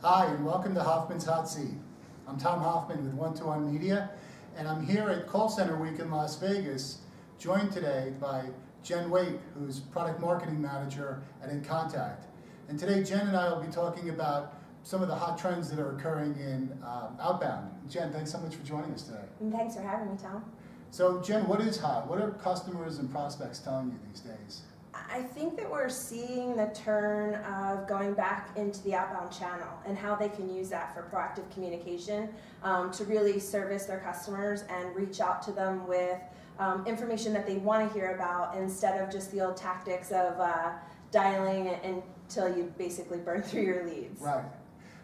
Hi, and welcome to Hoffman's Hot Seat. I'm Tom Hoffman with 121 Media, and I'm here at Call Center Week in Las Vegas, joined today by Jen Waite, who's Product Marketing Manager at inContact. And today, Jen and I will be talking about some of the hot trends that are occurring in Outbound. Jen, thanks so much for joining us today. And thanks for having me, Tom. So, Jen, what is hot? What are customers and prospects telling you these days? I think that we're seeing the turn of going back into the outbound channel and how they can use that for proactive communication to really service their customers and reach out to them with information that they want to hear about instead of just the old tactics of dialing until you basically burn through your leads. Right.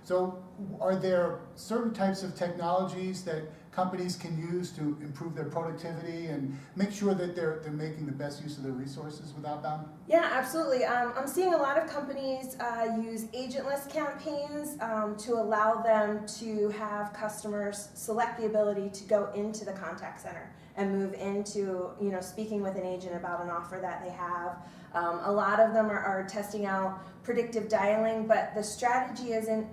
So are there certain types of technologies that companies can use to improve their productivity and make sure that they're making the best use of their resources with Outbound? Yeah, absolutely. I'm seeing a lot of companies use agentless campaigns to allow them to have customers select the ability to go into the contact center and move into, speaking with an agent about an offer that they have. A lot of them are testing out predictive dialing, but the strategy isn't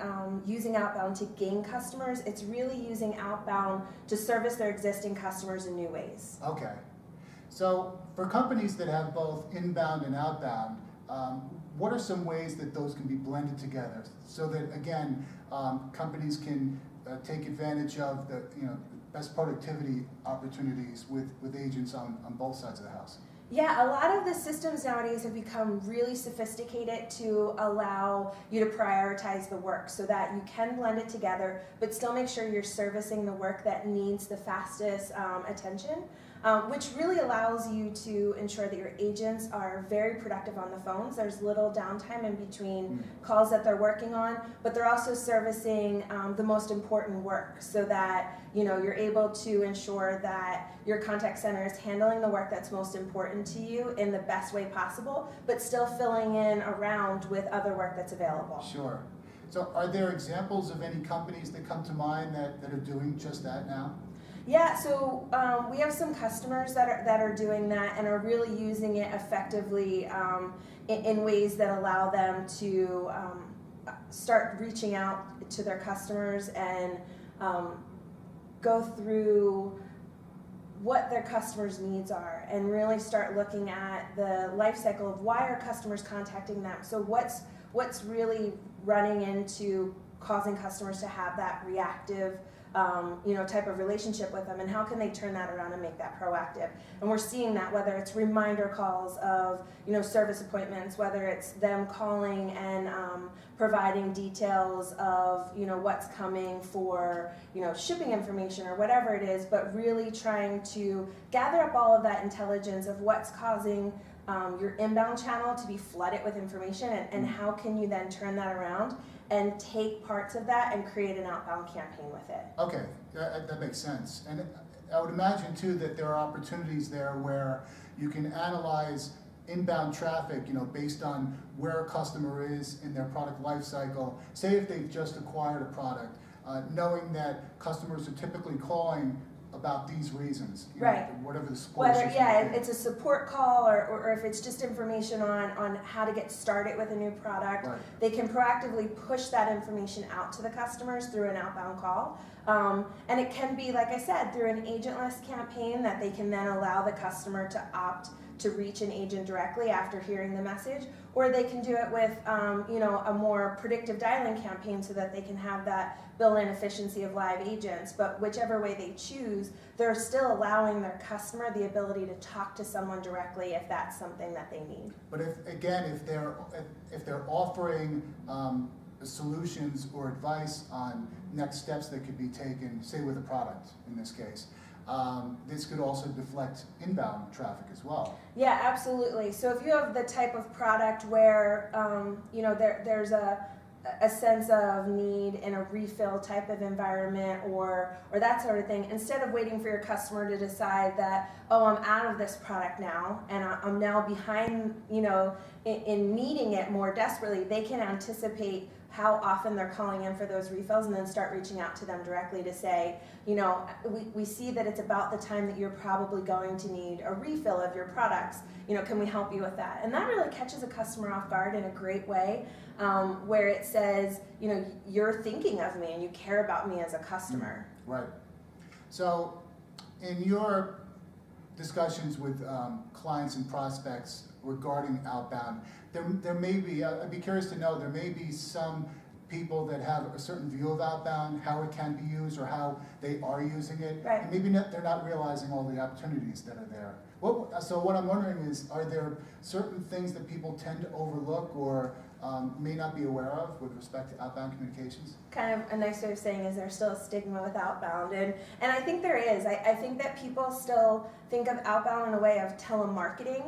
using Outbound to gain customers. It's really using Outbound to service their existing customers in new ways. Okay. So for companies that have both inbound and outbound, what are some ways that those can be blended together so that, again, companies can take advantage of the best productivity opportunities with agents on both sides of the house? Yeah, a lot of the systems nowadays have become really sophisticated to allow you to prioritize the work so that you can blend it together, but still make sure you're servicing the work that needs the fastest attention, which really allows you to ensure that your agents are very productive on the phones. There's little downtime in between calls that they're working on, but they're also servicing the most important work so that you're able to ensure that your contact center is handling the work that's most important to you in the best way possible, but still filling in around with other work that's available. Sure. So are there examples of any companies that come to mind that are doing just that now? Yeah, so we have some customers that are doing that and are really using it effectively in ways that allow them to start reaching out to their customers and go through what their customers' needs are and really start looking at the life cycle of why are customers contacting them. So what's really running into causing customers to have that reactive type of relationship with them, and how can they turn that around and make that proactive? And we're seeing that whether it's reminder calls of service appointments, whether it's them calling and providing details of what's coming for shipping information or whatever it is, but really trying to gather up all of that intelligence of what's causing your inbound channel to be flooded with information, and how can you then turn that around and take parts of that and create an outbound campaign with it. Okay, that makes sense. And I would imagine too that there are opportunities there where you can analyze inbound traffic, based on where a customer is in their product life cycle. Say if they've just acquired a product, knowing that customers are typically calling about these reasons, right? Whatever the support Whether it's a support call or if it's just information on how to get started with a new product, right. They can proactively push that information out to the customers through an outbound call. And it can be, like I said, through an agentless campaign that they can then allow the customer to opt to reach an agent directly after hearing the message, or they can do it with a more predictive dialing campaign so that they can have that built-in efficiency of live agents. But whichever way they choose, they're still allowing their customer the ability to talk to someone directly if that's something that they need. But if they're offering solutions or advice on next steps that could be taken, say with a product in this case, this could also deflect inbound traffic as well. Yeah, absolutely. So if you have the type of product where there's a sense of need in a refill type of environment or that sort of thing, instead of waiting for your customer to decide that, oh, I'm out of this product now and I'm now behind in needing it more desperately, they can anticipate how often they're calling in for those refills, and then start reaching out to them directly to say, you know, we see that it's about the time that you're probably going to need a refill of your products. You know, can we help you with that? And that really catches a customer off guard in a great way, where it says, you know, you're thinking of me and you care about me as a customer. Right. So in your discussions with clients and prospects regarding Outbound, there may be, I'd be curious to know, there may be some people that have a certain view of Outbound, how it can be used or how they are using it, Right. and maybe they're not realizing all the opportunities that are there. So what I'm wondering is, are there certain things that people tend to overlook or may not be aware of with respect to outbound communications? Kind of a nice way of saying, is there still a stigma with outbound? And I think there is. I think that people still think of outbound in a way of telemarketing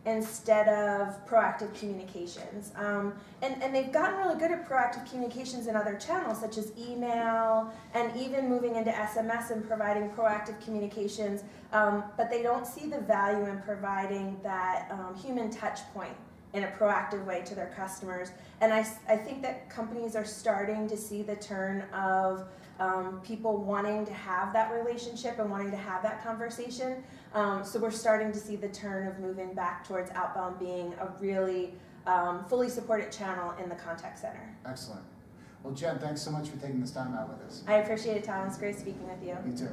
instead of proactive communications. And they've gotten really good at proactive communications in other channels, such as email, and even moving into SMS and providing proactive communications, but they don't see the value in providing that human touch point in a proactive way to their customers. And I think that companies are starting to see the turn of people wanting to have that relationship and wanting to have that conversation. So we're starting to see the turn of moving back towards outbound being a really fully supported channel in the contact center. Excellent. Well, Jen, thanks so much for taking this time out with us. I appreciate it, Tom. It's great speaking with you. Me too.